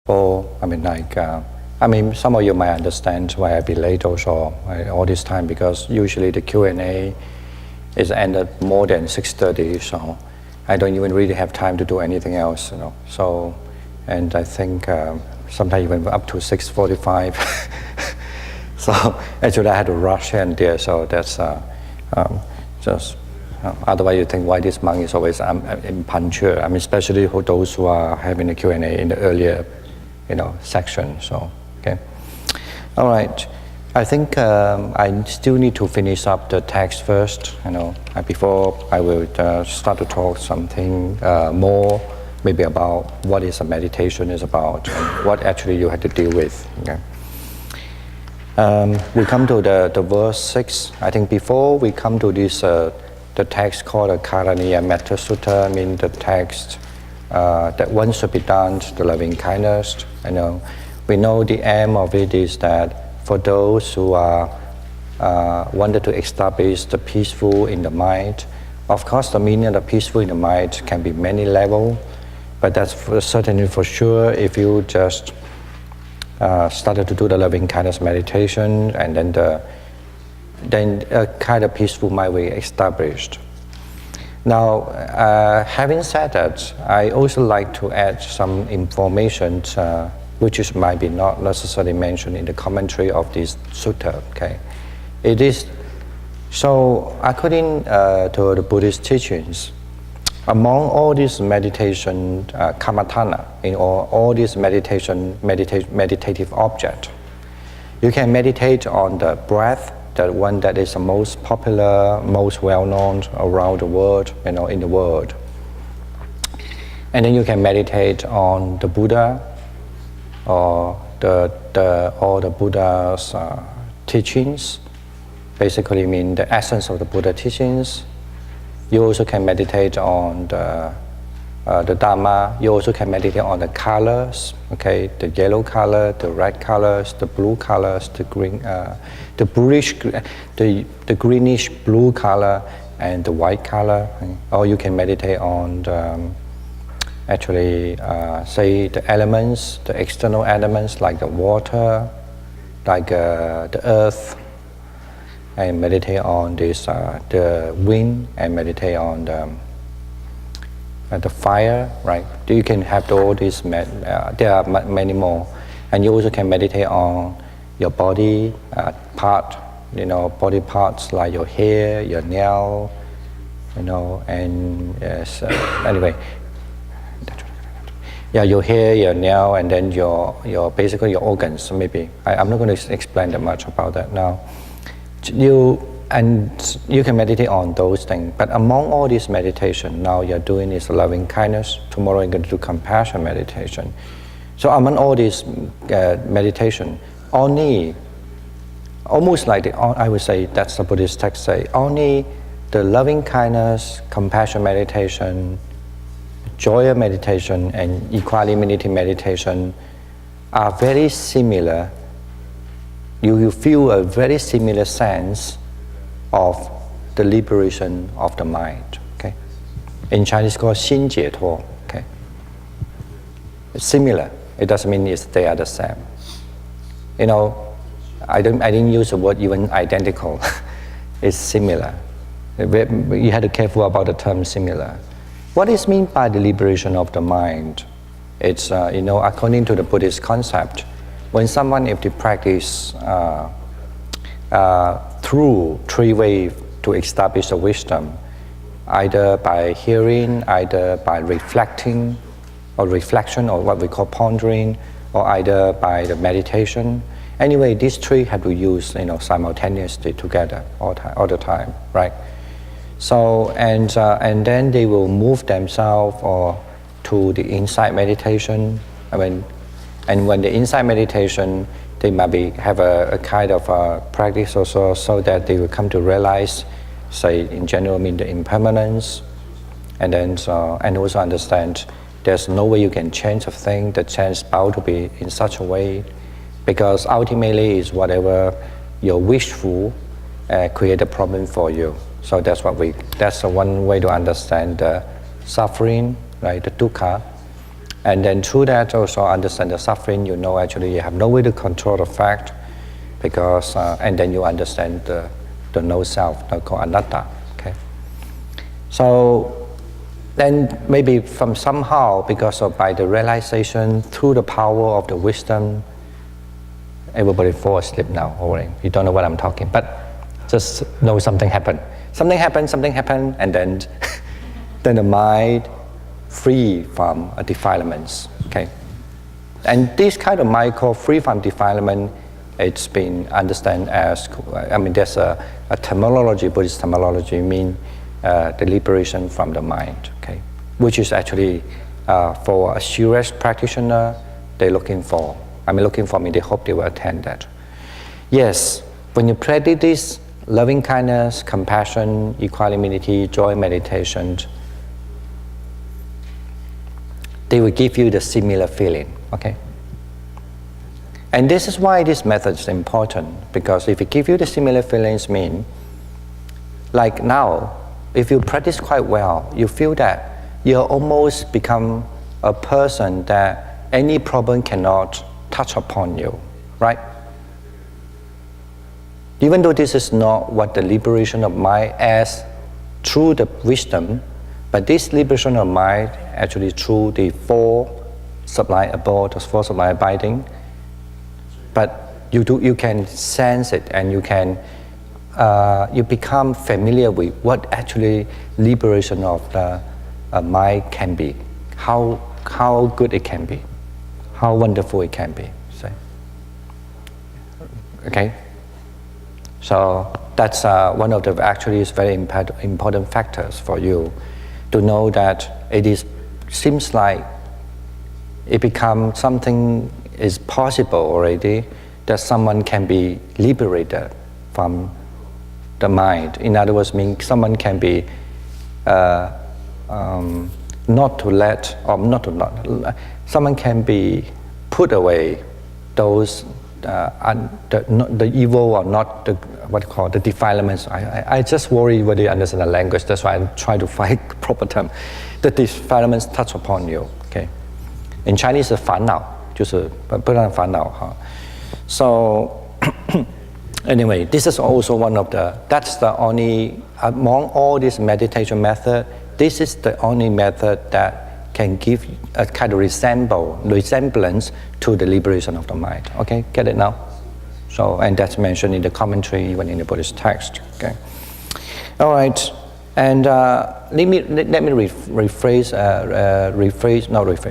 Or, I mean, some of you might understand why I've been late also all this time, because usually the Q&A is ended more than 6:30, so I don't even really have time to do anything else, So, and I think sometimes even up to 6:45. So actually I had to rush in there, so that's just, otherwise you think why this monk is always impunctual. I mean, especially those who are having a Q&A in the earlier, section, so, okay. All right. I think I still need to finish up the text first, before I will start to talk something more, maybe about what is a meditation is about, and what actually you have to deal with. Okay. We come to the verse 6. I think before we come to this, the text called the Karaniya Metta Sutta, means the text that one should be done the loving kindness. We know the aim of it is that for those who are wanted to establish the peaceful in the mind. Of course, the meaning of the peaceful in the mind can be many levels, but that's certainly for sure if you just started to do the loving kindness meditation, and then a kind of peaceful mind will be established. Now, having said that, I also like to add some information which might be not necessarily mentioned in the commentary of this sutta. Okay, it is so according to the Buddhist teachings, among all these meditation kammatthana, in all these meditative objects, you can meditate on the breath, the one that is the most popular, most well-known around the world, in the world. And then you can meditate on the Buddha, or the Buddha's teachings, basically mean the essence of the Buddha teachings. You also can meditate on the Dharma. You also can meditate on the colors, okay, the yellow color, the red colors, the blue colors, the green, the bluish, the greenish blue color, and the white color. Or you can meditate on say the elements, the external elements like the water, like the earth, and meditate on this the wind, and meditate on the fire, right? You can have all these, there are many more. And you also can meditate on your body part, body parts like your hair, your nail, and yes, anyway. Yeah, your hair, your nail, and then your basically your organs, maybe. I'm not going to explain that much about that now. You can meditate on those things, but among all this meditation, now you're doing is loving kindness. Tomorrow you're going to do compassion meditation. So among all this meditation, only, almost like I would say that's the Buddhist text say, only the loving kindness, compassion meditation, joy meditation, and equanimity meditation are very similar. You feel a very similar sense of the liberation of the mind. Okay, in Chinese called 心解脱. Okay, it's similar. It doesn't mean they are the same. I didn't use the word even identical. It's similar. You had to be careful about the term similar. What is meant by the liberation of the mind? It's according to the Buddhist concept, when someone, if they practice through three ways to establish the wisdom, either by hearing, either by reflection, or what we call pondering, or either by the meditation. Anyway, these three have to use simultaneously together all the time, right? So and then they will move themselves to the insight meditation. And when the insight meditation, they might have a kind of practice also, so that they will come to realize, say in general, mean the impermanence, and then and also understand there's no way you can change a thing. The change bound to be in such a way, because ultimately is whatever you're wishful create a problem for you. So that's one way to understand the suffering, right? The dukkha, And then through that also understand the suffering, you know actually you have no way to control the fact, because, and then you understand the no self, the called anatta, okay? So then maybe from somehow, because of by the realization, through the power of the wisdom, everybody fall asleep now already. You don't know what I'm talking, but just know something happened. Something happened, and then, then the mind free from defilements, okay? And this kind of mind called free from defilement, it's been understood as, I mean, there's a terminology, Buddhist terminology, mean the liberation from the mind, okay? Which is actually, for a serious practitioner, they're looking for. I mean, looking for me, they hope they will attend that. Yes, when you practice this loving kindness, compassion, equanimity, joy meditation, they will give you the similar feeling, okay? And this is why this method is important, because if it gives you the similar feelings, mean, like now, if you practice quite well, you feel that you almost become a person that any problem cannot touch upon you, right? Even though this is not what the liberation of mind as through the wisdom, but this liberation of mind actually through the four sublime abode, the four sublime abiding. But you can sense it, and you can you become familiar with what actually liberation of the mind can be, how good it can be, how wonderful it can be. So, okay. So that's one of the actually is very important factors for you to know that it seems like it becomes something is possible already, that someone can be liberated from the mind. In other words, mean someone can be someone can be put away those the evil or not the what you call the defilements. I just worry whether you understand the language. That's why I'm trying to find proper term. The defilements touch upon you. Okay, in Chinese 是烦恼，就是不让烦恼哈。So anyway, this is also one of that's the only among all these meditation method. This is the only method that can give a kind of resemblance to the liberation of the mind. Okay, get it now? So, and that's mentioned in the commentary, even in the Buddhist text. Okay, all right, and let me rephrase.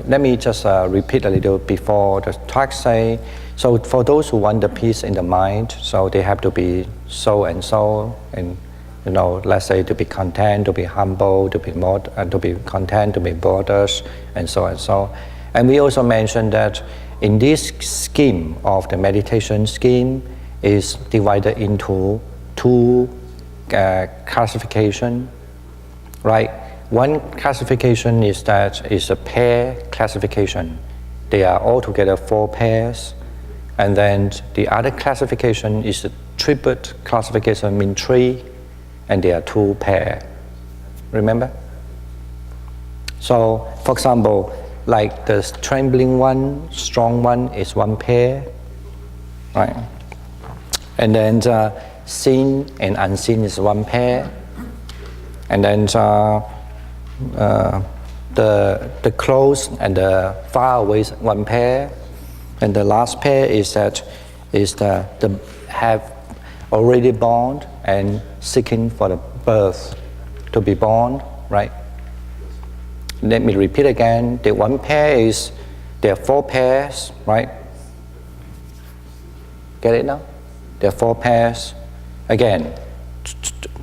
Let me just repeat a little before the text say. So, for those who want the peace in the mind, so they have to be so and so, and you know, let's say to be content, to be humble, to be content, to be modest, and so and so. And we also mentioned that in this scheme of the meditation scheme is divided into two classification, right? One classification is a pair classification. They are altogether 4 pairs. And then the other classification is a triplet classification, mean 3, and there are 2 pairs. Remember? So, for example, like the trembling one, strong one is 1 pair, right? And then seen and unseen is 1 pair. And then the close and the far away is 1 pair. And the last pair is the have already born and seeking for the birth to be born, right? Let me repeat again. The 1 pair is, there are 4 pairs, right? Get it now? There are 4 pairs. Again,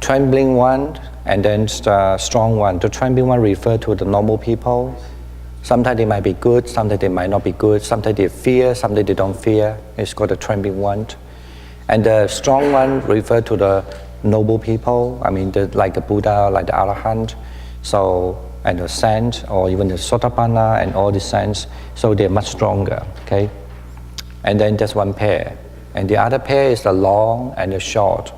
trembling one and then the strong one. The trembling one refers to the normal people. Sometimes they might be good, sometimes they might not be good. Sometimes they fear, sometimes they don't fear. It's called the trembling one. And the strong one refers to the noble people. I mean, like the Buddha, like the Arahant. So, and the saint, or even the Sotapanna and all the saints. So they're much stronger, okay? And then that's 1 pair. And the other pair is the long and the short.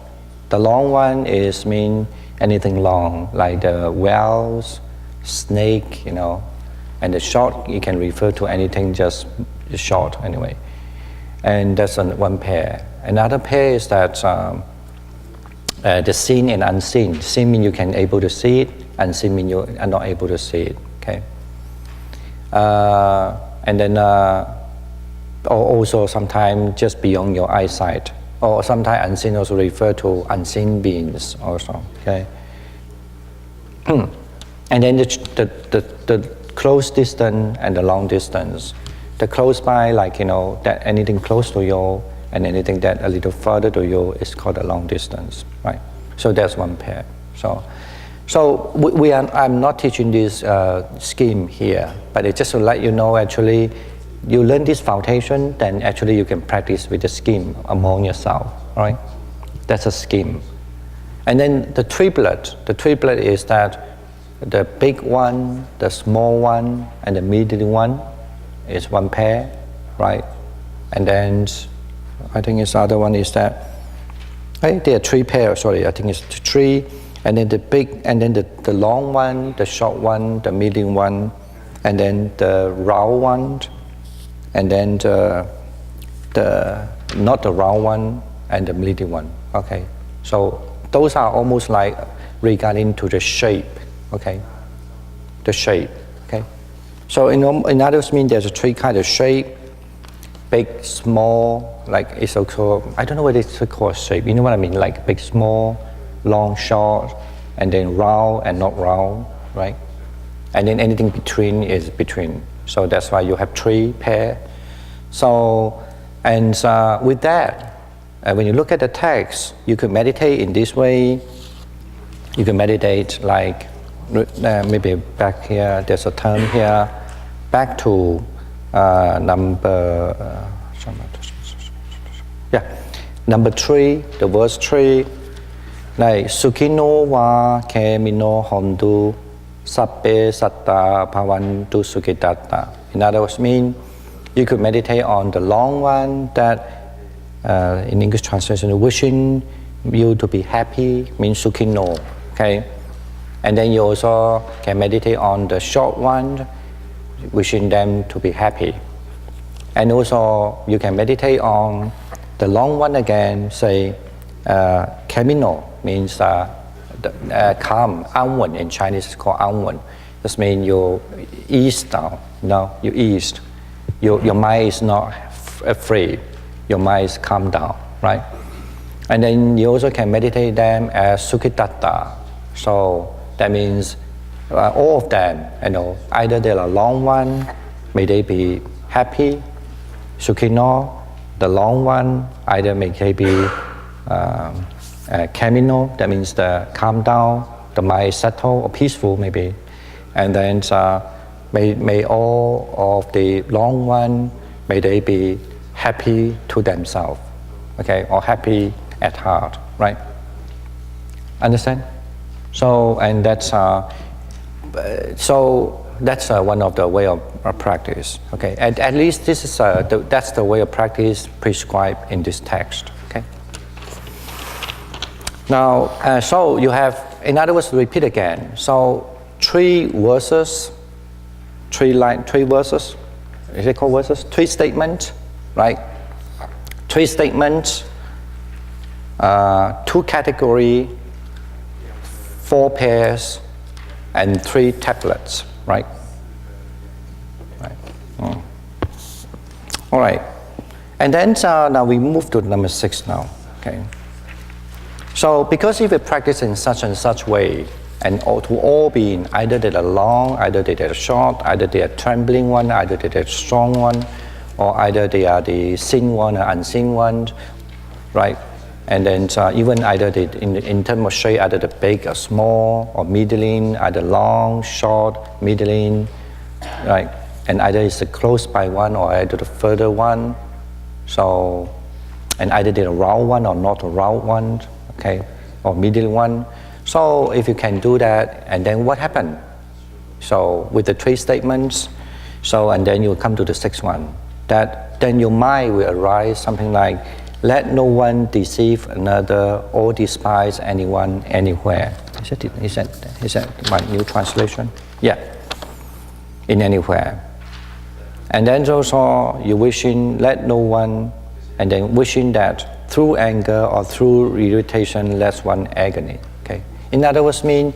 The long one is mean anything long, like the whales, snake, you know, And the short, you can refer to anything just short anyway. And that's one pair. Another pair is that the seen and unseen. Seen means you can able to see it, unseen means you are not able to see it. Okay. And then also sometimes just beyond your eyesight, or sometimes unseen also refer to unseen beings also. Okay. And then the close distance and the long distance. The close by, like, that anything close to you and anything that a little further to you is called a long distance, right? So that's one pair. So I'm not teaching this scheme here, but it's just to let you know, actually, you learn this foundation, then actually you can practice with the scheme among yourself, right? That's a scheme. And then the triplet is that the big one, the small one, and the middle one is one pair, right? And then I think the other one is that, there are three pairs, sorry, I think it's three, and then the big, and then the long one, the short one, the medium one, and then the round one, and then the not the round one, and the middle one, okay? So those are almost like regarding to the shape, okay? The shape, okay? So in others mean there's three kind of shape: big, small, like it's also, I don't know what it's called shape. You know what I mean? Like big, small, long, short, and then round and not round, right? And then anything between is between. So that's why you have three pair. So, and with that, when you look at the text, you could meditate in this way. You can meditate like, maybe back here, there's a term here, back to number 3, the verse 3, like Sukino wa kemino hondu sabbe satta bhavantu sukitatta. In other words, mean you could meditate on the long one, that in English translation, wishing you to be happy means Sukino, okay? And then you also can meditate on the short one, wishing them to be happy. And also you can meditate on the long one again, say Camino means calm, Anwen in Chinese is called Anwen. This means you ease down, you eased. Your mind is not afraid, your mind is calm down, right? And then you also can meditate them as Sukitatta. So that means all of them, either they're a long one, may they be happy, Sukino, the long one, either may they be Camino, that means the calm down, the mind is settled or peaceful maybe. And then may all of the long one, may they be happy to themselves, okay, or happy at heart, right? Understand? So, and that's one of the way of practice. Okay, at least this is that's the way of practice prescribed in this text. Okay. Now, so you have, in other words, repeat again. So 3 verses, 3 verses. Is it called verses? 3 statements, right? 3 statements. 2 categories. 4 pairs, and 3 tablets, right? All right. And then now we move to number 6 now, okay? So because if we practice in such and such way, and to all being, either they are long, either they are short, either they are trembling one, either they are strong one, or either they are the seen one or unseen one, right? And then even either in terms of shape, either the big or small, or middling, either long, short, middling, right? And either it's the close by one or either the further one. So, and either they're a round one or not a round one, okay, or middle one. So if you can do that, and then what happened? So with the 3 statements, so and then you come to the 6th one, that then your mind will arise something like, let no one deceive another or despise anyone anywhere. Is that my new translation? Yeah. in anywhere. And then also you wishing let no one, and then wishing that through anger or through irritation less one agony. Okay. In other words, mean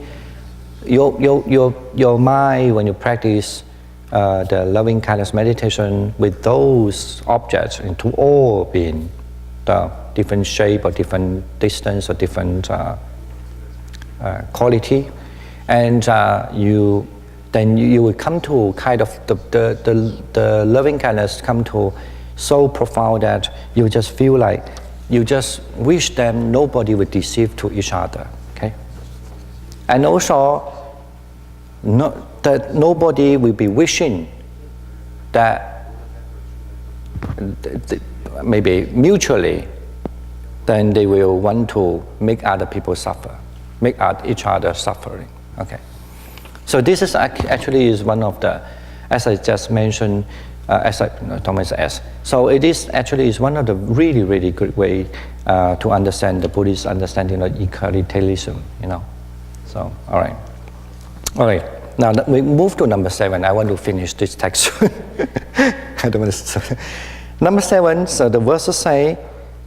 your mind when you practice the loving kindness meditation with those objects into all being, the different shape or different distance or different quality, and then you will come to kind of the loving kindness come to so profound that you just feel like you just wish them nobody would deceive to each other. Okay, and also that nobody will be wishing that maybe mutually, then they will want to make other people suffer, make each other suffering. Okay. So this is actually is one of the, as I just mentioned, Thomas S. So it is actually is one of the really, really good way to understand the Buddhist understanding of egalitarianism, you know. So, all right. Now we move to number 7. I want to finish this text. I don't want to. Number 7, so the verses say,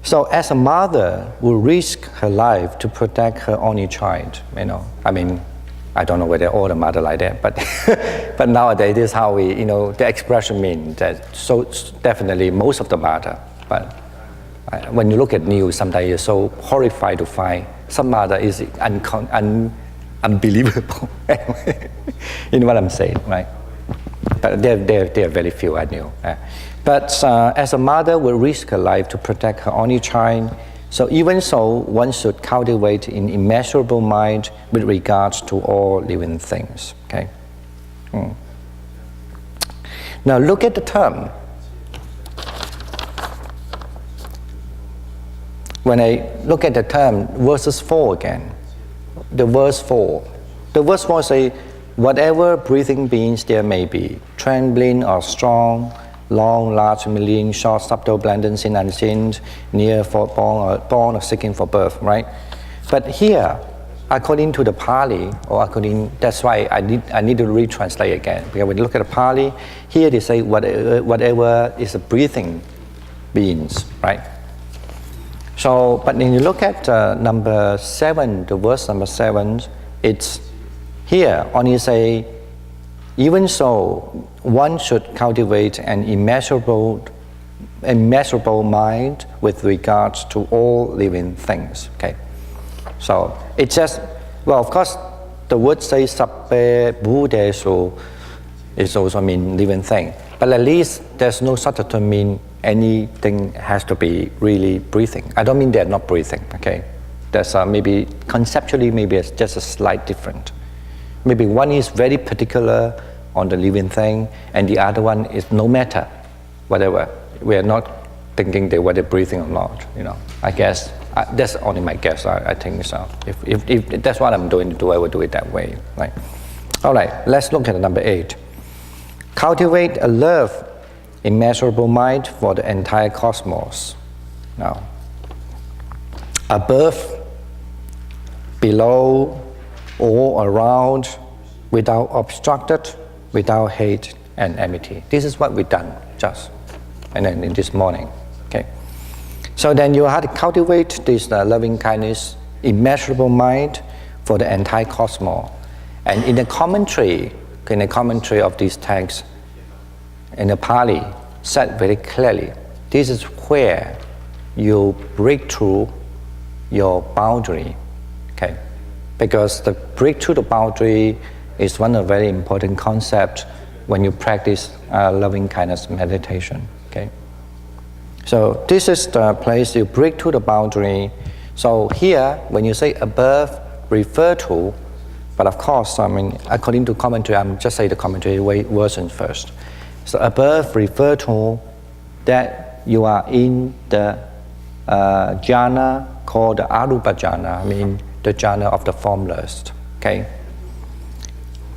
so as a mother will risk her life to protect her only child, you know. I mean, I don't know whether all the mother like that, but but nowadays this is how we, you know, the expression means that. So definitely most of the mother. But when you look at news, sometimes you're so horrified to find some mother is unbelievable. You know what I'm saying, right? But there are very few I know. But as a mother will risk her life to protect her only child, so even so, one should cultivate an immeasurable mind with regards to all living things. Okay. Now look at the term. When I look at the term, verses 4 again, the verse 4. The verse 4 say, whatever breathing beings there may be, trembling or strong, long, large, million, short, subtle, blended, sin, unseen, near, born or seeking for birth, right? But here, according to the Pali, that's why I need to retranslate again. Because when you look at the Pali, here they say whatever is a breathing beings, right? So, but when you look at number 7, the verse number 7, it's here only say, even so, one should cultivate an immeasurable mind with regards to all living things. Okay, so it's just, well, of course, the word says sabbe bhutesu is also mean living thing, but at least there's no such a term mean anything has to be really breathing. I don't mean they're not breathing. Okay, there's maybe conceptually maybe it's just a slight different. Maybe one is very particular on the living thing, and the other one is no matter, whatever. We are not thinking they whether breathing or not. You know, I guess that's only my guess. I think so. If that's what I'm doing, I will do it that way. Right. All right. Let's look at number 8. Cultivate a love, immeasurable mind for the entire cosmos. Now, above, below, all around, without obstructed, without hate and enmity. This is what we've done just, and then in this morning. Okay. So then you have to cultivate this loving kindness, immeasurable mind for the entire cosmos. And in the commentary of these texts, in the Pali, said very clearly, this is where you break through your boundary. Okay. Because the break through the boundary is one of the very important concepts when you practice loving kindness meditation. Okay, so this is the place you break through the boundary. So here, when you say above, refer to, but of course, I mean, according to commentary, I'm just say the commentary version first. So above, refer to that you are in the jhana called the arupa jhana, I mean the jhana of the formless. Okay.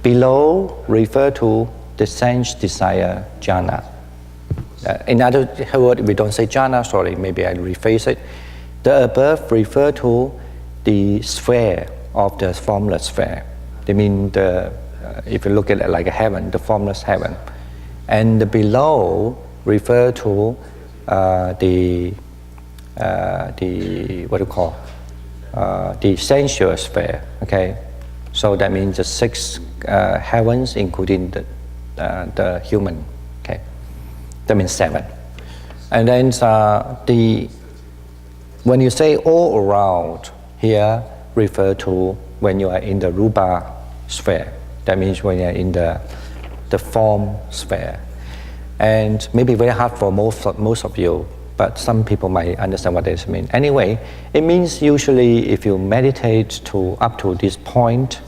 Below, refer to the sense desire jhana. In other words, we don't say jhana, sorry, maybe I rephrase it. The above refer to the sphere of the formless sphere. They mean the if you look at it like a heaven, the formless heaven. And the below refer to the what do you call, the sensual sphere, okay? So that means the 6 heavens, including the human, okay? That means 7. And then when you say all around here, refer to when you are in the Rupa sphere. That means when you are in the form sphere. And maybe very hard for most of you, but some people might understand what this means. Anyway, it means usually if you meditate up to this point,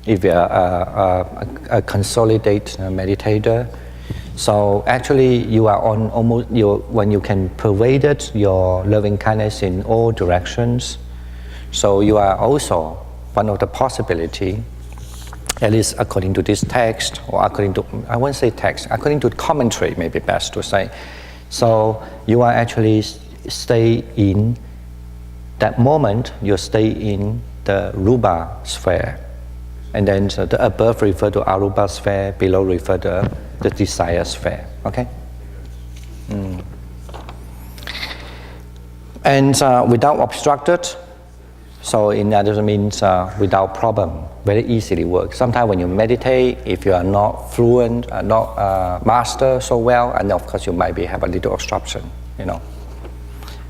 if you are a consolidated meditator, so actually you are on almost, when you can pervade your loving kindness in all directions, so you are also one of the possibility, at least according to this text, or according to, I won't say text, according to commentary, maybe best to say. So you are actually stay in that moment, you stay in the Rupa sphere. And then the above refer to Arupa sphere, below refer to the desire sphere, okay? And without obstructed, so in other means without problem, very easily works. Sometimes when you meditate, if you are not fluent, not master so well, and of course you might have a little obstruction, you know.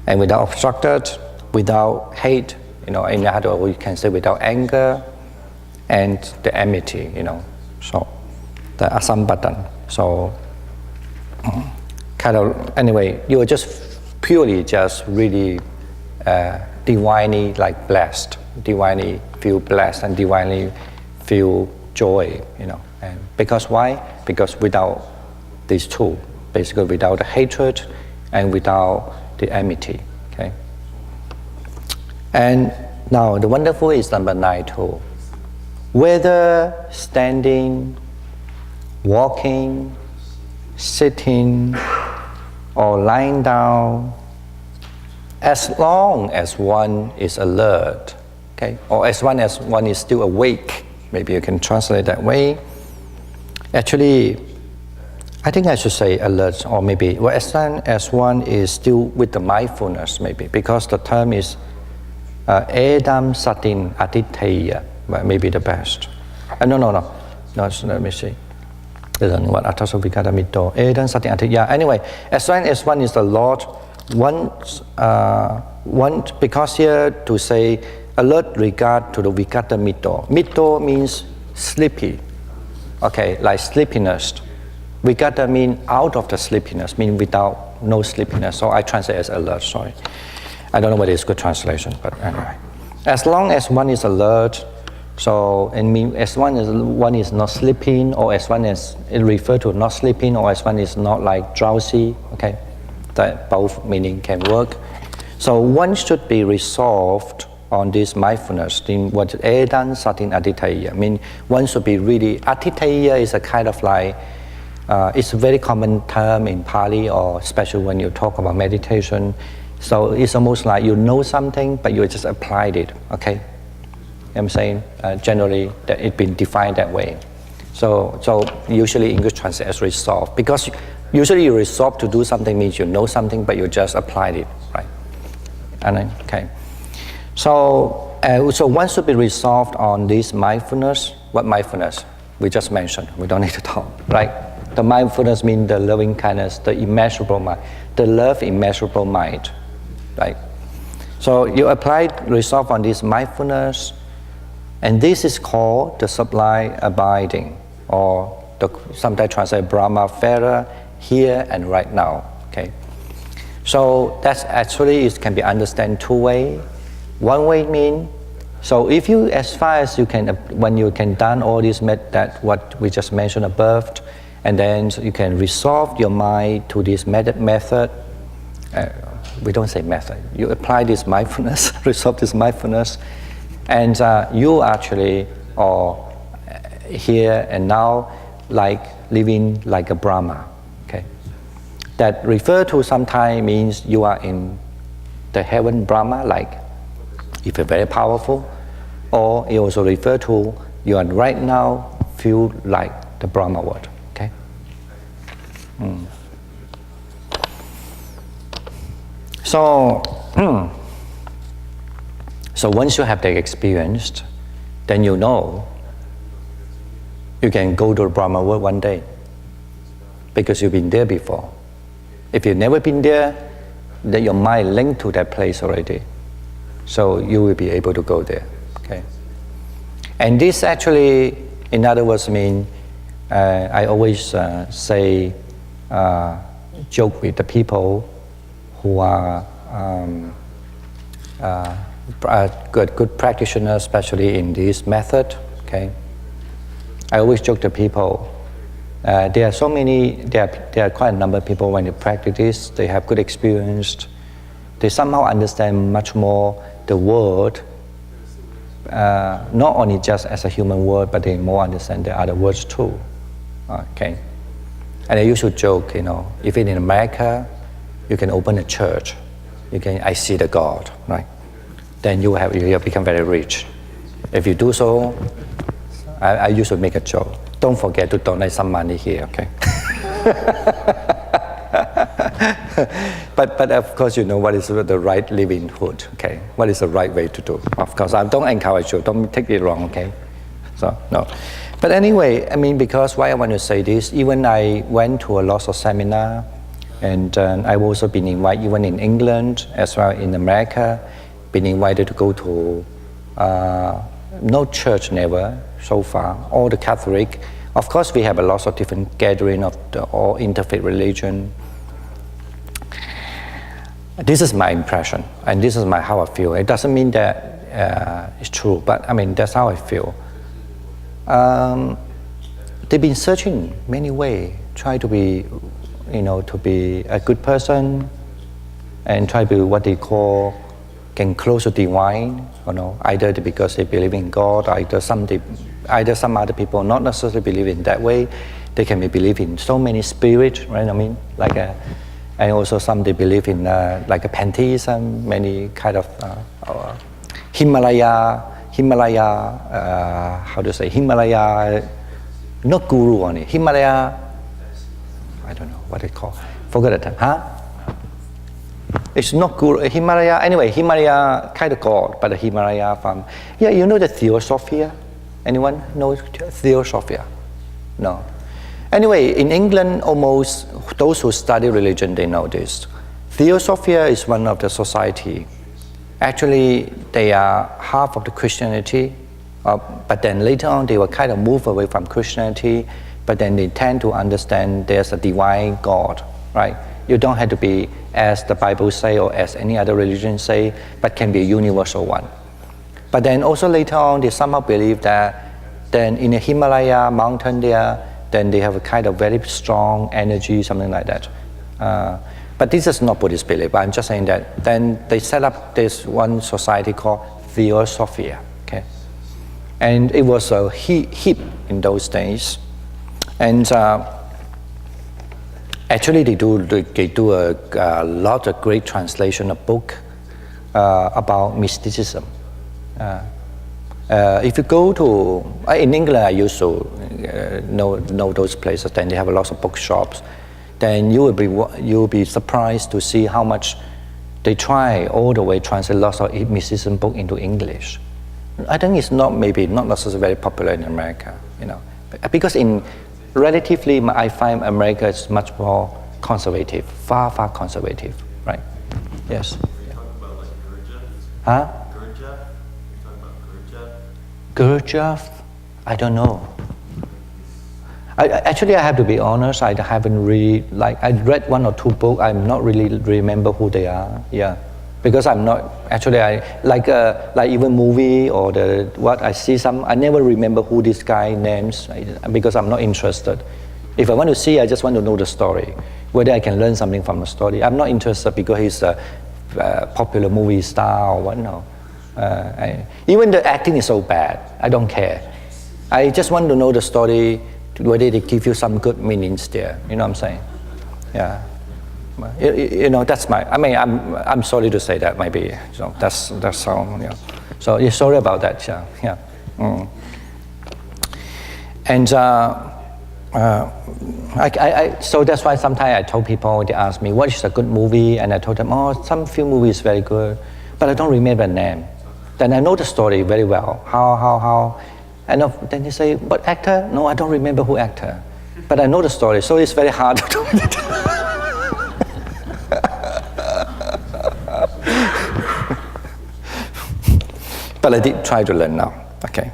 And without obstructed, without hate, you know, in other words, you can say without anger, and the enmity, you know, so the asambatan. So kind of, anyway, you are just purely just really divinely like blessed, divinely feel blessed and divinely feel joy, you know. And because why? Because without these two, basically without the hatred and without the enmity, okay. And now the wonderful is number 9 too. Whether standing, walking, sitting, or lying down, as long as one is alert, okay, or as long as one is still awake, maybe you can translate that way. Actually, I think I should say alert, or maybe, well, as long as one is still with the mindfulness, maybe, because the term is edam satin aditeya, maybe the best. No, let me see. What Ataso Vikata Mito, edam satin aditeya. Anyway, as long as one is the Lord, one, because here to say alert regard to the Vikata Mito. Mito means sleepy, okay, like sleepiness. Vikata means out of the sleepiness, mean without no sleepiness. So I translate as alert, sorry. I don't know whether it's good translation, but anyway. As long as one is alert, so it means as long as one is not sleeping, or as one is, it refers to not sleeping, or as one is not like drowsy, okay? That both meaning can work. So one should be resolved on this mindfulness in what edan satin aditeya. I mean, one should be really, aditeya is a kind of like, it's a very common term in Pali, or especially when you talk about meditation. So it's almost like you know something, but you just applied it, okay? I'm saying generally that it's been defined that way. So usually English translate as resolve, because usually you resolve to do something means you know something, but you just applied it, right? And then, okay. So one should be resolved on this mindfulness. What mindfulness? We just mentioned. We don't need to talk, right? The mindfulness means the loving kindness, the immeasurable mind, the love immeasurable mind, right? So you apply resolve on this mindfulness, and this is called the sublime abiding, or sometimes translate Brahmavihara, here and right now, okay? So that's actually, it can be understood 2 ways. One way mean, so if you, as far as you can, when you can done all this, that what we just mentioned above, and then you can resolve your mind to this method. We don't say method. You apply this mindfulness, resolve this mindfulness, and you actually are here and now, like living like a Brahma. Okay, that refer to sometimes means you are in the heaven Brahma, like if you're very powerful, or it also refer to you are right now feel like the Brahma word. Okay. So, so once you have the experience, then you know you can go to the Brahma world one day because you've been there before. If you've never been there, then your mind linked to that place already. So you will be able to go there. Okay. And this actually, in other words, mean I always say, joke with the people who are good practitioners, especially in this method. Okay, I always joke to people. There are so many. There are quite a number of people when they practice this. They have good experience. They somehow understand much more the world. Not only just as a human word, but they more understand the other words too. Okay, and I used to joke, even in America, you can open a church. I see the God, right? Then you have become very rich. If you do so, I used to make a joke. Don't forget to donate some money here, okay? but of course, what is the right livelihood, okay? What is the right way to do? Of course, I don't encourage you. Don't take it wrong, okay? So, no. But anyway, because why I want to say this, even I went to a lot of seminar, and I've also been invited, even in England, as well in America, been invited to go to no church, never so far, all the Catholic. Of course, we have a lot of different gathering of all interfaith religion. This is my impression, and this is how I feel. It doesn't mean that it's true, but that's how I feel. They've been searching many ways, try to be, to be a good person, and try to be what they call getting close to divine. Either because they believe in God, either some other people not necessarily believe in that way. They can be believe in so many spirits, right? And also some they believe in like a pantheism, many kind of Himalaya, not guru only, Himalaya, I don't know what they call, forgot it, It's not guru, Himalaya, anyway, Himalaya kind of God, but the Himalaya from, the Theosophia? Anyone know Theosophia? No. Anyway, in England, almost those who study religion, they know this. Theosophia is one of the society. Actually, they are half of the Christianity, but then later on they will kind of move away from Christianity, but then they tend to understand there's a divine God, right? You don't have to be as the Bible say or as any other religion say, but can be a universal one. But then also later on, they somehow believe that then in the Himalaya mountain there, then they have a kind of very strong energy, something like that. But this is not Buddhist belief. I'm just saying that then they set up this one society called Theosophia. Okay, and it was a hip in those days, and actually they do a lot of great translation of book about mysticism. If you go to in England, I used to know those places. Then they have a lot of bookshops. Then you'll be surprised to see how much they try all the way translate lots of mysticism book into English. I think it's not necessarily very popular in America, because in relatively I find America is much more conservative, far conservative, right? Yes. You're talking about like Gurdjieff? Huh? Gurdjieff? You're talking about Gurdjieff? I don't know. Actually, I have to be honest, I haven't really, I read one or two books, I'm not really remember who they are, because I'm not, actually, like even movie or I see some, I never remember who this guy names, because I'm not interested. If I want to see, I just want to know the story, whether I can learn something from the story. I'm not interested because he's a popular movie star or what, no. Even the acting is so bad, I don't care. I just want to know the story, whether they give you some good meanings there. You know what I'm saying? Yeah. That's I'm sorry to say that maybe. So that's how. So sorry about that. Yeah. And so that's why sometimes I told people, they ask me, what is a good movie? And I told them, oh, some few movies very good, but I don't remember the name. Then I know the story very well. How. And then they say, what actor? No, I don't remember who actor. But I know the story, so it's very hard to do it. But I did try to learn now, okay.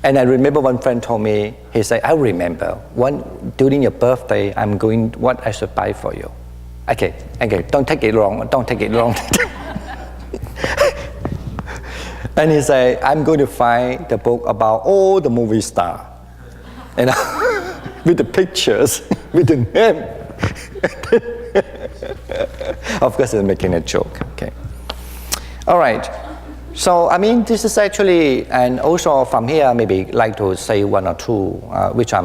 And I remember one friend told me, he said, I remember, during your birthday, I'm going, what I should buy for you. Okay, don't take it wrong. And he said, I'm going to find the book about all the movie stars, you know, with the pictures, with the name. Of course, I'm making a joke, okay. All right. So, I mean, this is actually, and also from here, maybe like to say one or two, which I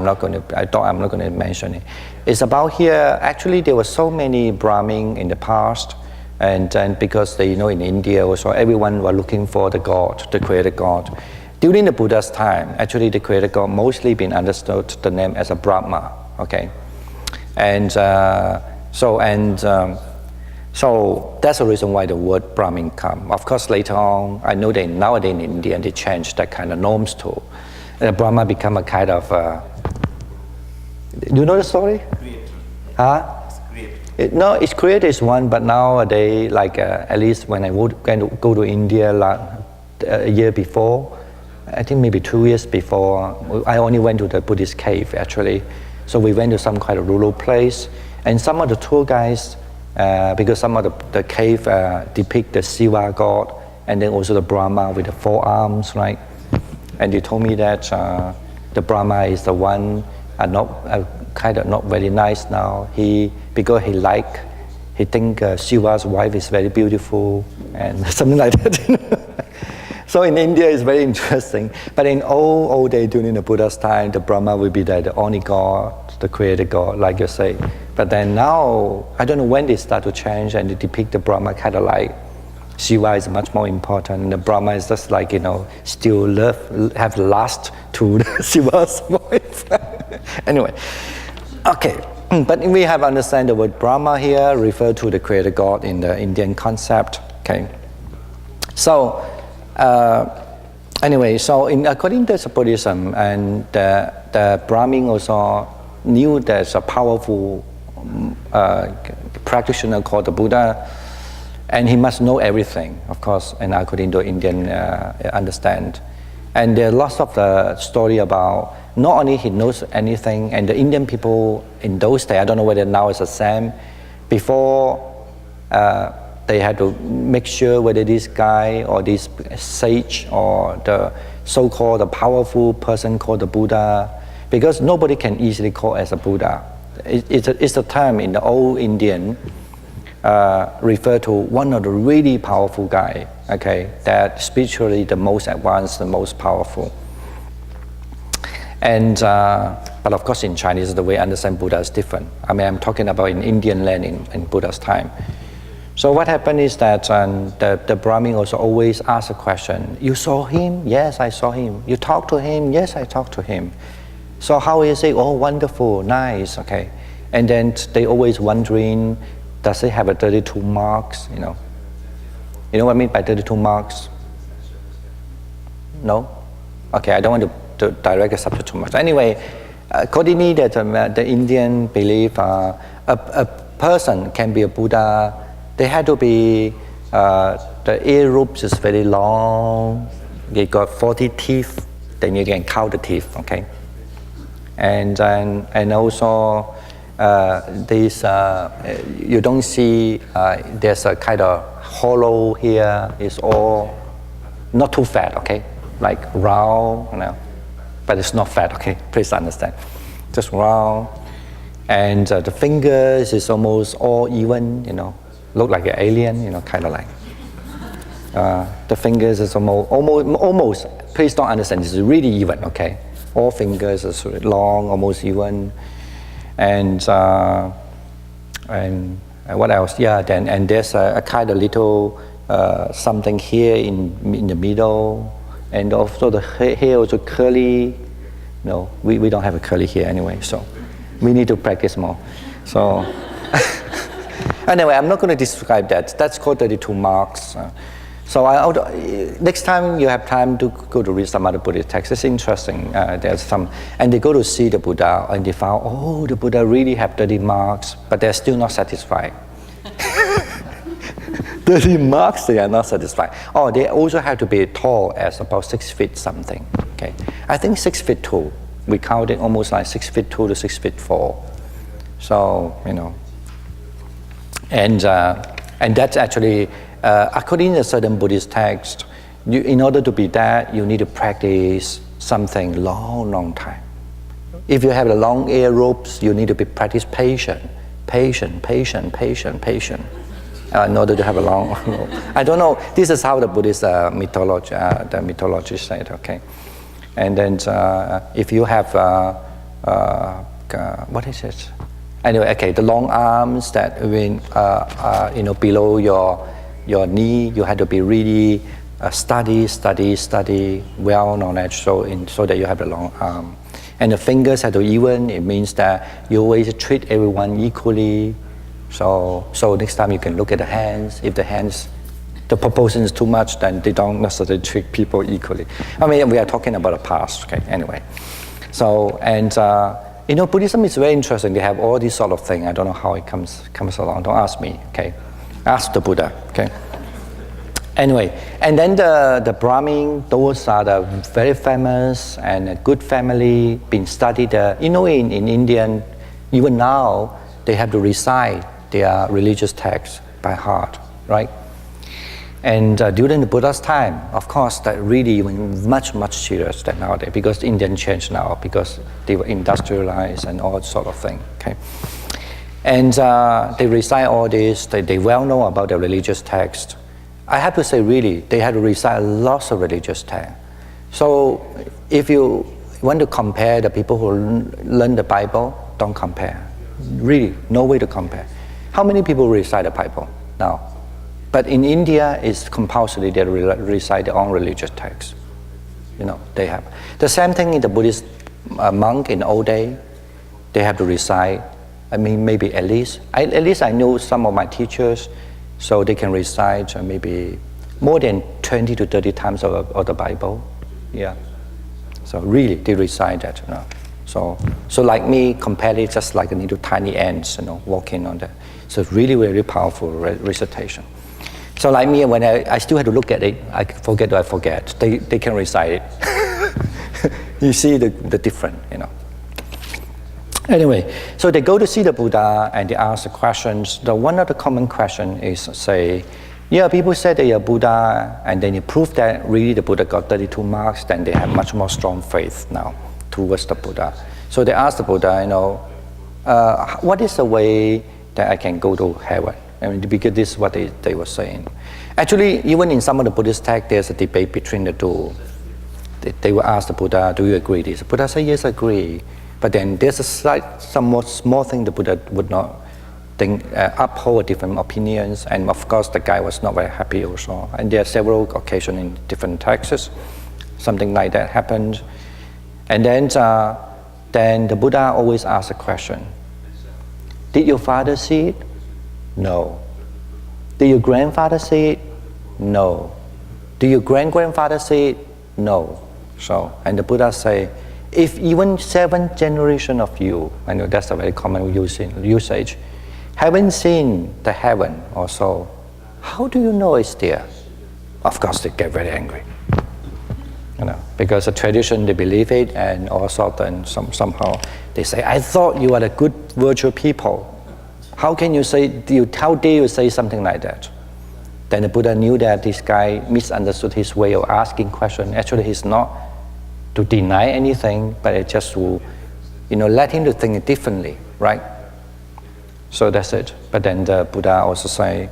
thought I'm not going to mention it. It's about here, actually, there were so many Brahmin in the past, and because they, in India also, everyone was looking for the God, the creator God. During the Buddha's time, actually, the creator God mostly been understood the name as a Brahma, okay? And so that's the reason why the word Brahmin come. Of course, later on, I know that nowadays in India, they changed that kind of norms too. Brahma become a kind of, do you know the story? Creator. Huh? It's creator. No, it's creator is one, but nowadays, like at least when I go to India a year before, I think maybe 2 years before, I only went to the Buddhist cave actually. So we went to some kind of rural place, and some of the tour guys, because some of the cave depict the Shiva god, and then also the Brahma with the 4 arms, right? And they told me that the Brahma is the one kind of not very nice now. Because he think Shiva's wife is very beautiful and something like that. So in India, it's very interesting. But in old day, during the Buddha's time, the Brahma will be the only god, the creator god, like you say. But then now, I don't know when they start to change and they depict the Brahma kind of like Shiva is much more important. And the Brahma is just like, still have lust to Shiva's wife. Anyway, okay. But we have to understand the word Brahma here refer to the creator God in the Indian concept, okay. So, anyway, so according to Buddhism, and the Brahmin also knew there's a powerful practitioner called the Buddha, and he must know everything, of course, and according to Indian understand. And there are lots of the story about not only he knows anything, and the Indian people in those days, I don't know whether now it's the same, before they had to make sure whether this guy or this sage or the so-called the powerful person called the Buddha, because nobody can easily call as a Buddha. It's a term in the old Indian refer to one of the really powerful guy, okay, that spiritually the most advanced, the most powerful. And but of course in Chinese the way I understand Buddha is different. I mean, I'm talking about in Indian land in Buddha's time. So what happened is that the Brahmin also always ask a question. You saw him? Yes, I saw him. You talked to him? Yes, I talked to him. So how is it? Oh, wonderful, nice, okay. And then they always wondering, does it have a 32 marks, You know what I mean by 32 marks? No? Okay, I don't want to direct the subject too much. Anyway, accordingly, that the Indian believe a person can be a Buddha. They had to be, the ear lobes is very long. They got 40 teeth. Then you can count the teeth, okay? And also, you don't see, there's a kind of hollow here. It's all not too fat, okay? Like round, but it's not fat, okay? Please understand. Just round. And the fingers is almost all even, look like an alien, kind of like. The fingers is almost, please don't understand, it's really even, okay? All fingers is long, almost even. And what else? Yeah, and there's a kind of little something here in the middle. And also the hair also curly, No, we don't have a curly hair anyway, so we need to practice more. So anyway, I'm not going to describe that. That's called 32 marks. Next time you have time to go to read some other Buddhist texts, it's interesting. There's some, and they go to see the Buddha, and they found, oh, the Buddha really have 30 marks, but they're still not satisfied. 30 marks, they are not satisfied. Oh, they also have to be tall as about 6 feet something. Okay, I think 6 feet 2. We counted almost like 6 feet 2 to 6 feet 4. So and that's actually according to certain Buddhist text. In order to be that, you need to practice something long time. If you have the long air ropes, you need to practice patient. In order to have a long rope. I don't know. This is how the Buddhist mythology said. Okay, and then if you have what is it? Anyway, okay, the long arms that when below your knee, you have to be really study well knowledge, so that you have a long arm. And the fingers have to even. It means that you always treat everyone equally. So next time you can look at the hands. If the proportion is too much, then they don't necessarily treat people equally. I mean, we are talking about the past. Okay, anyway. So and Buddhism is very interesting. They have all these sort of things. I don't know how it comes along. Don't ask me. Okay, ask the Buddha. Okay. Anyway, and then the Brahmin, those are the very famous and a good family, been studied. In Indian, even now they have to recite their religious texts by heart, right? And during the Buddha's time, of course, that really even much serious than nowadays, because Indian changed now, because they were industrialized and all sort of thing. Okay, and they recite all this. They well know about the religious text. I have to say, really, they had to recite lots of religious texts. So if you want to compare the people who learn the Bible, don't compare. Really, no way to compare. How many people recite the Bible now? But in India, it's compulsory. They recite their own religious texts. They have. The same thing in the Buddhist monk in old day. They have to recite, maybe at least I know some of my teachers, so they can recite maybe more than 20 to 30 times of the Bible. Yeah. So really, they recite that. So like me, compare it just like a little tiny ants, walking on that. So it's really, really powerful recitation. So like me, when I still have to look at it, I forget. They can recite it. You see the difference, Anyway, so they go to see the Buddha and they ask the questions. One of the common question is, say, people say they are Buddha, and then you prove that really the Buddha got 32 marks, then they have much more strong faith now towards the Buddha. So they ask the Buddha, what is the way that I can go to heaven? Because this is what they were saying. Actually, even in some of the Buddhist texts, there's a debate between the two. They will ask the Buddha, do you agree this? The Buddha said, yes, I agree. But then there's some more small thing the Buddha would not uphold different opinions. And of course, the guy was not very happy also. And there are several occasions in different texts, something like that happened. And then the Buddha always asks a question. Did your father see it? No. Did your grandfather see it? No. Did your great-grandfather see it? No. And the Buddha say, if even 7th generation of you, I know that's a very common usage, haven't seen the heaven or so, how do you know it's there? Of course, they get very angry. Because the tradition, they believe it, and also then somehow they say, I thought you are a good, virtual people. How dare you say something like that? Then the Buddha knew that this guy misunderstood his way of asking questions. Actually, he's not to deny anything, but it just to, let him to think differently, right? So that's it. But then the Buddha also say,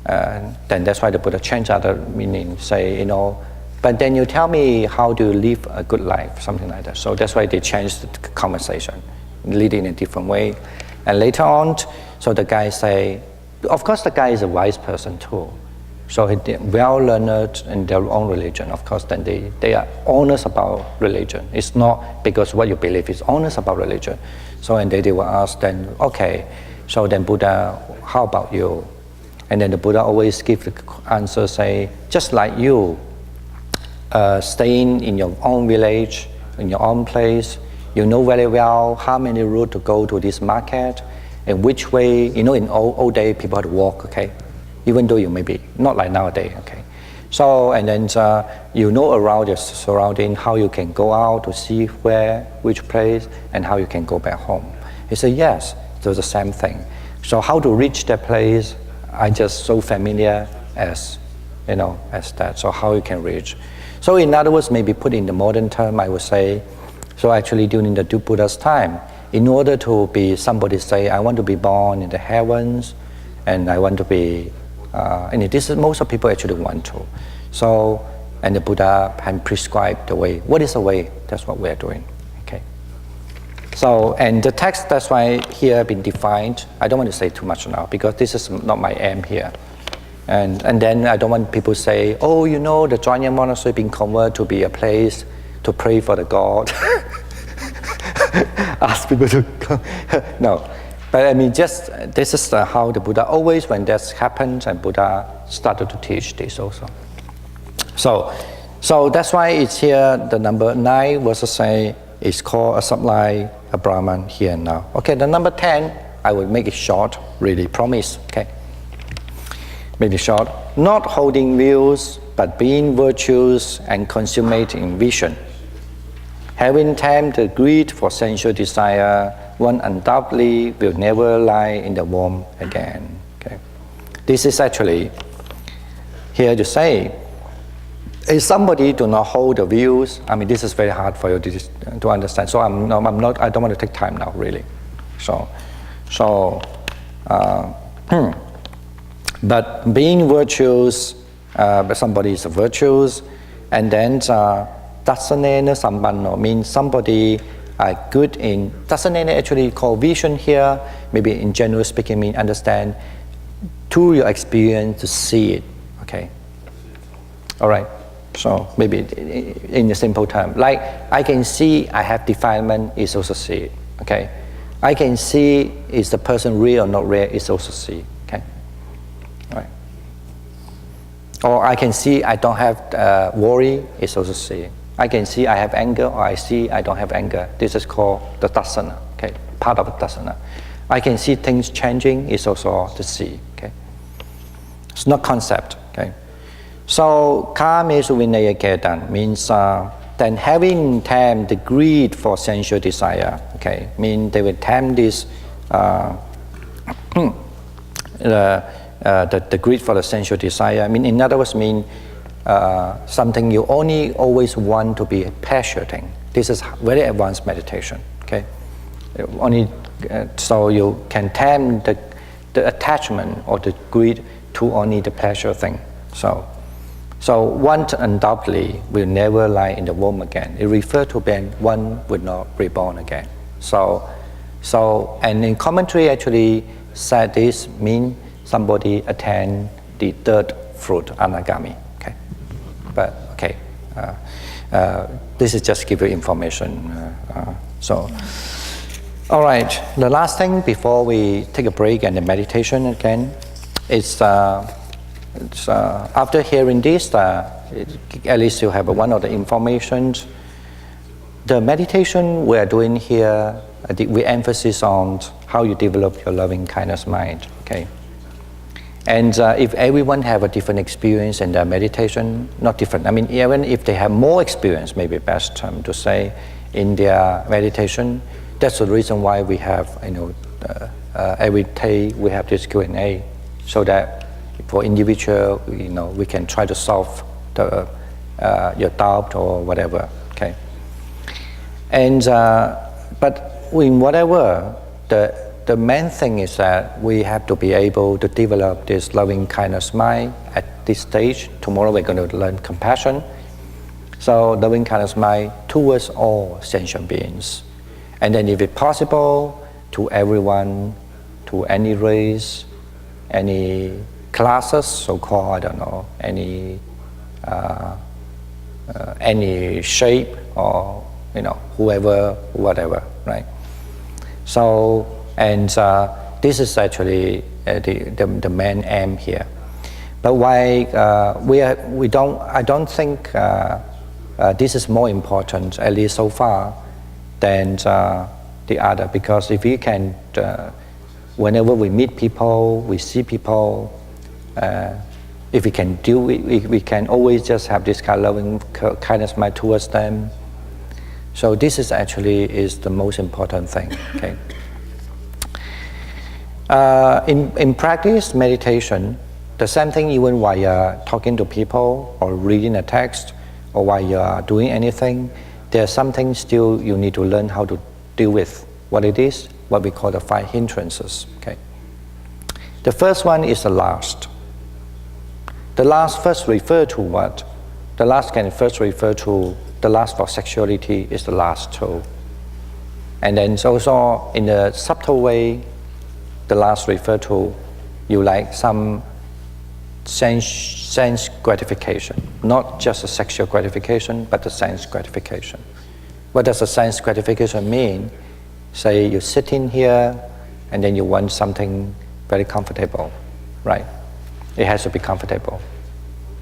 then that's why the Buddha changed other meaning, say, but then you tell me how to live a good life, something like that. So that's why they changed the conversation, leading in a different way. And later on, so the guy say, of course the guy is a wise person too. So they're well learned in their own religion. Of course, then they are honest about religion. It's not because what you believe, is honest about religion. So and they will ask then, okay, so then Buddha, how about you? And then the Buddha always give the answer, say, just like you, staying in your own village, in your own place, you know very well how many routes to go to this market, and which way, in old day people had to walk, okay? Even though you may be, not like nowadays, okay? So, and then you know around your surrounding, how you can go out to see which place, and how you can go back home. He said, yes, so the same thing. So how to reach that place, I just so familiar as that, so how you can reach. So in other words, maybe put in the modern term, I would say, so actually during the Buddha's time, in order to be somebody say, I want to be born in the heavens, and I want to be, and this is most of people actually want to. So, and the Buddha had prescribed the way. What is the way? That's what we are doing, okay? So, and the text, that's why here been defined. I don't want to say too much now, because this is not my aim here. And then I don't want people to say, oh, the Zhuangyan monastery being converted to be a place to pray for the God. Ask people to come. No. But I mean, just this is how the Buddha always, when that happens, and Buddha started to teach this also. So that's why it's here, the number 9 verses say, is called a sublime, a Brahman here and now. Okay, the number 10, I will make it short, really, promise, okay? Make it short. Not holding views, but being virtuous and consummating vision. Having tamed the greed for sensual desire, one undoubtedly will never lie in the womb again. Okay? This is actually here to say, if somebody do not hold the views, I mean, this is very hard for you to understand. So I don't want to take time now, really. But being virtuous, somebody is virtuous, and then dasanena sambanno means somebody good in, dasanena actually called vision here, maybe in general speaking mean understand, through your experience to see it, okay? All right, so maybe in a simple term, like I can see I have defilement, is also see it, okay? I can see is the person real or not real, is also see, okay? All right. Or I can see I don't have worry, is also see. I can see I have anger, or I see I don't have anger. This is called the dasana, okay? Part of the dasana. I can see things changing, is also to see, okay? It's not concept, okay? So, kamesu vinaya ketan means then having tamed the greed for sensual desire, okay? Means they will tame this, the greed for the sensual desire. I mean, in other words, mean something you only always want to be pleasure thing. This is very advanced meditation, okay? So you can tame the attachment or the greed to only the pleasure thing. So one undoubtedly will never lie in the womb again. It refers to when one would not reborn again. So and in commentary actually said this means somebody attain the third fruit, anagami. Okay, but okay, this is just give you information. All right. The last thing before we take a break and the meditation again is. After hearing this, at least you have one of the information. The meditation we are doing here, we emphasize on how you develop your loving kindness mind. Okay, and if everyone have a different experience in their meditation, not different. I mean, even if they have more experience, maybe best to say in their meditation. That's the reason why we have every day we have this Q&A, so that. For individual, we can try to solve your doubt or whatever. Okay. And but in whatever, the main thing is that we have to be able to develop this loving kindness mind at this stage. Tomorrow we're going to learn compassion. So loving kindness mind towards all sentient beings, and then if it's possible, to everyone, to any race, any classes, so-called, I don't know, any shape or, whoever, whatever, right? So, and this is actually the main aim here. But why I don't think this is more important, at least so far, than the other. Because if we can, whenever we meet people, we see people, if we can do, we can always just have this kind of loving kindness mind towards them. So this is the most important thing. Okay. In practice meditation, the same thing even while you're talking to people or reading a text or while you're doing anything, there's something still you need to learn how to deal with. What it is, what we call the 5 hindrances. Okay. The first one is the lust. The lust first refer to what? The lust can first refer to the lust for sexuality is the lust too. And then also in a subtle way, the lust refer to you like some sense gratification, not just a sexual gratification, but the sense gratification. What does a sense gratification mean? Say you're sitting here and then you want something very comfortable, right? It has to be comfortable.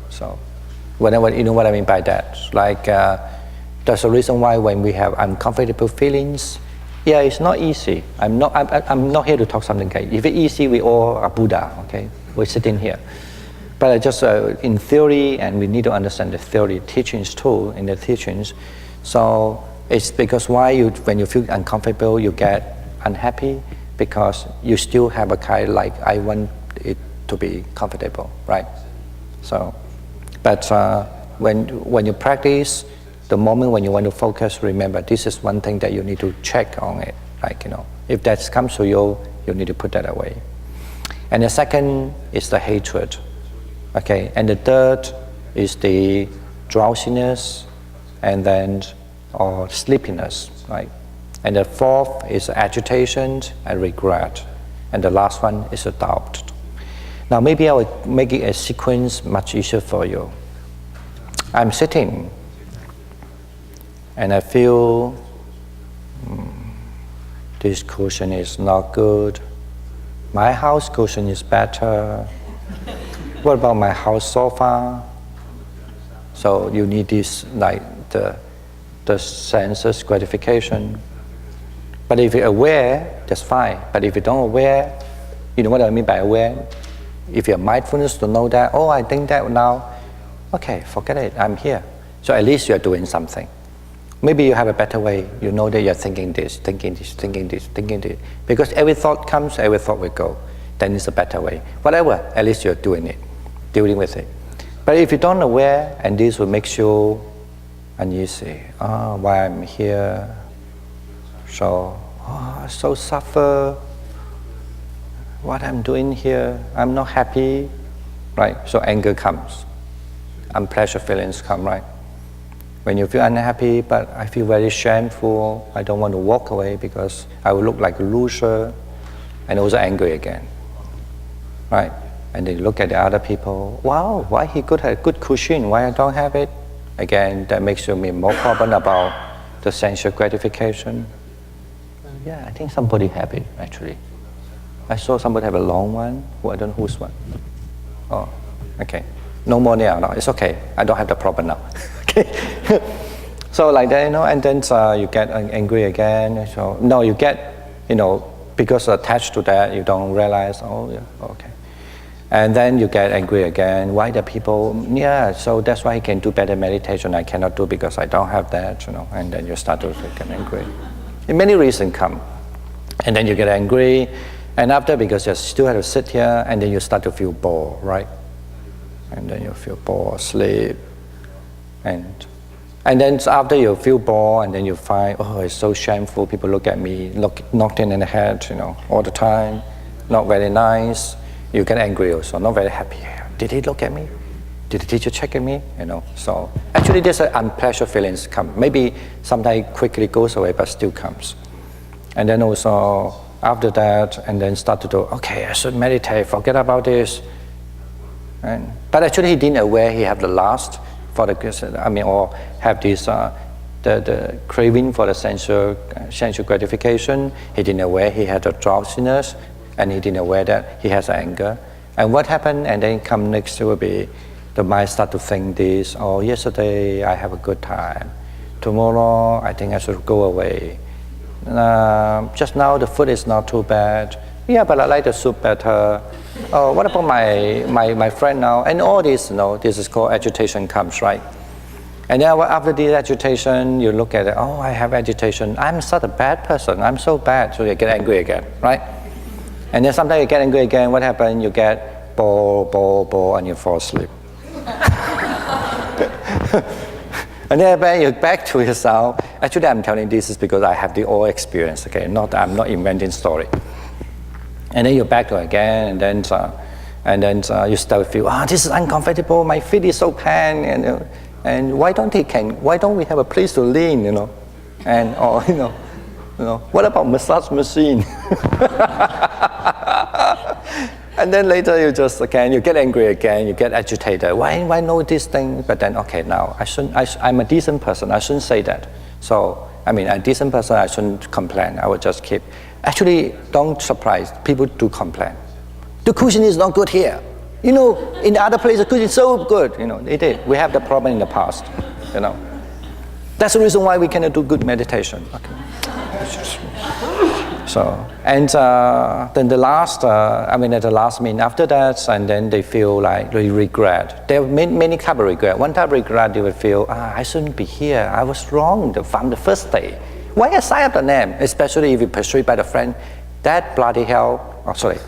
So, whenever you know what I mean by that, like that's the reason why when we have uncomfortable feelings, yeah, it's not easy. I'm not here to talk something like if it's easy, we all are Buddha. Okay, we're sitting here. But just in theory, and we need to understand the theory teachings too. In the teachings, so it's because when you feel uncomfortable, you get unhappy because you still have a kind like I want it to be comfortable, right? So, but when you practice, the moment when you want to focus, remember this is one thing that you need to check on it. Like if that comes to you, you need to put that away. And the second is the hatred. Okay, and the third is the drowsiness, and then or sleepiness, right? And the fourth is agitation and regret, and the last one is a doubt. Now maybe I will make it a sequence much easier for you. I'm sitting, and I feel this cushion is not good. My house cushion is better. What about my house sofa? So you need this, like the senses gratification. But if you're aware, that's fine. But if you don't aware, you know what I mean by aware? If you're mindfulness to know that, oh, I think that now, okay, forget it, I'm here. So at least you're doing something. Maybe you have a better way. You know that you're thinking this, thinking this, thinking this, thinking this. Because every thought comes, every thought will go. Then it's a better way. Whatever, at least you're doing it, dealing with it. But if you don't aware, and this will make you uneasy. Why I'm here? So, I so suffer. What I'm doing here, I'm not happy, right? So anger comes, unpleasant feelings come, right? When you feel unhappy, but I feel very shameful, I don't want to walk away because I will look like a loser, and also angry again, right? And then you look at the other people, wow, why he could have a good cushion, why I don't have it? Again, that makes you more problem about the sensual gratification. Yeah, I think somebody have it, actually. I saw somebody have a long one, I don't know whose one. Oh, okay. No more now, no, it's okay. I don't have the problem now. Okay. So like that, and then you get angry again. So no, you get, because attached to that, you don't realize, oh yeah, okay. And then you get angry again. Why the people, yeah, so that's why I can do better meditation. I cannot do because I don't have that, and then you start to get angry. And many reasons come. And then you get angry, and after, because you still have to sit here, and then you start to feel bored, right? And then you feel bored, sleep, and then after you feel bored, and then you find, oh, it's so shameful, people look at me, knocked in the head, all the time, not very nice. You get angry also, not very happy. Did he look at me? Did the teacher check at me? So actually there's an unpleasant feelings come. Maybe sometimes quickly goes away, but still comes. And then also after that, and then start to do, okay, I should meditate, forget about this. Right? But actually he didn't aware he have the lust for the, or have this, the craving for the sensual gratification. He didn't aware he had a drowsiness, and he didn't aware that he has anger. And what happened, and then come next will be, the mind start to think this, oh, yesterday I have a good time. Tomorrow I think I should go away. Just now the food is not too bad. Yeah, but I like the soup better. Oh, what about my friend now? And all this, this is called agitation comes, right? And then after this agitation, you look at it, oh, I have agitation. I'm such a bad person. I'm so bad. So you get angry again, right? And then sometimes you get angry again. What happens? You get ball, and you fall asleep. And then when you're back to yourself, actually I'm telling this is because I have the all experience, okay? I'm not inventing story. And then you're back to it again, and then you start to feel, this is uncomfortable, my feet is so pain, and why don't we have a place to lean, and what about massage machine? And then later you get angry again, you get agitated. Why know this thing? But then, okay, now I'm a decent person, I shouldn't say that. So, a decent person, I shouldn't complain, I would just keep. Actually, don't surprise, people do complain. The cushion is not good here. In the other place, the cushion is so good. They did. We have the problem in the past, That's the reason why we cannot do good meditation. Okay. So, and then the last, at the last minute after that, and then they feel like they regret. There are many types of regret. One type of regret, they will feel, I shouldn't be here. I was wrong from the first day. Why I sign up the name? Especially if you persuaded by the friend, that bloody hell, that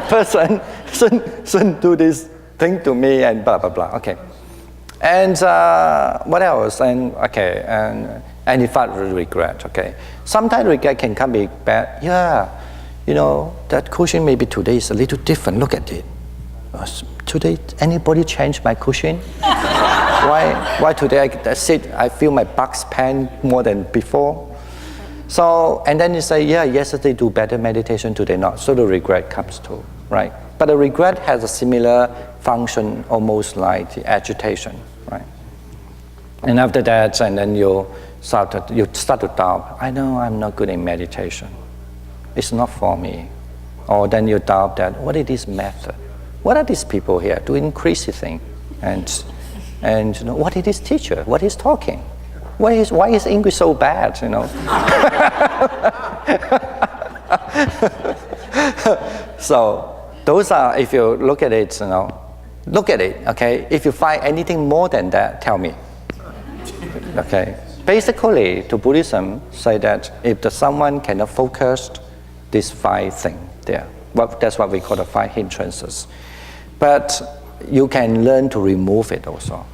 person shouldn't do this thing to me, and blah, blah, blah. Okay. And what else? And he felt regret, okay. Sometimes regret can come be bad. Yeah, that cushion maybe today is a little different. Look at it. Today, anybody change my cushion? Why today I feel my butt's pain more than before? So, and then you say, yeah, yesterday do better meditation, today not. So the regret comes too, right? But the regret has a similar function, almost like the agitation, right? And after that, and then you start to doubt, I know I'm not good in meditation. It's not for me. Or then you doubt that, what is this method? What are these people here doing crazy thing? And what is this teacher? What is talking? Why is English so bad? So those are, if you look at it, look at it. Okay, if you find anything more than that, tell me. Okay. Basically, to Buddhism, say that if someone cannot focus, these 5 things there. That's what we call the 5 hindrances. But you can learn to remove it also.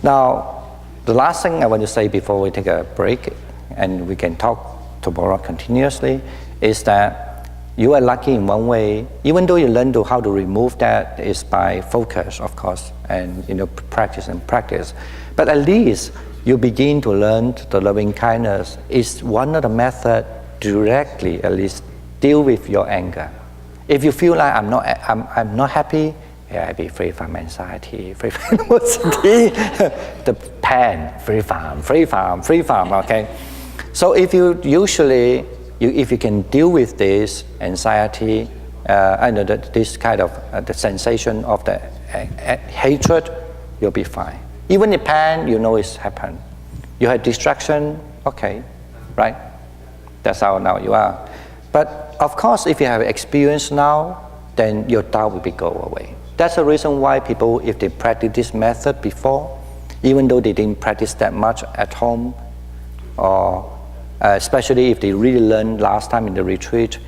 Now, the last thing I want to say before we take a break, and we can talk tomorrow continuously, is that you are lucky in one way. Even though you learn how to remove that is by focus, of course, and practice. But at least you begin to learn the loving kindness is one of the methods directly, at least, deal with your anger. If you feel like I'm not happy, I be free from anxiety, free from animosity, the pain, free from, okay? So if you if you can deal with this anxiety, this kind of the sensation of the hatred, you'll be fine. Even the pain, it's happened. You had distraction, okay, right? That's how now you are. But of course, if you have experience now, then your doubt will go away. That's the reason why people, if they practice this method before, even though they didn't practice that much at home, or especially if they really learned last time in the retreat,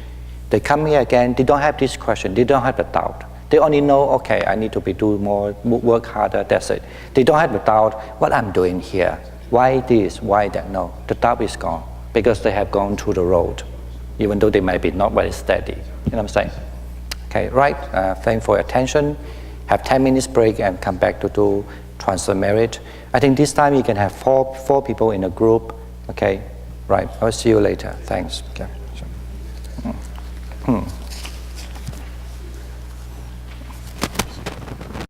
they come here again, they don't have this question, they don't have the doubt. They only know, okay, I need to do more, work harder, that's it. They don't have the doubt, what I'm doing here, why this, why that, no. The doubt is gone, because they have gone through the road, even though they might be not very steady. You know what I'm saying? Okay, right, thanks for your attention. Have 10 minutes break and come back to do transfer merit. I think this time you can have four people in a group, okay? Right, I'll see you later, thanks. Okay.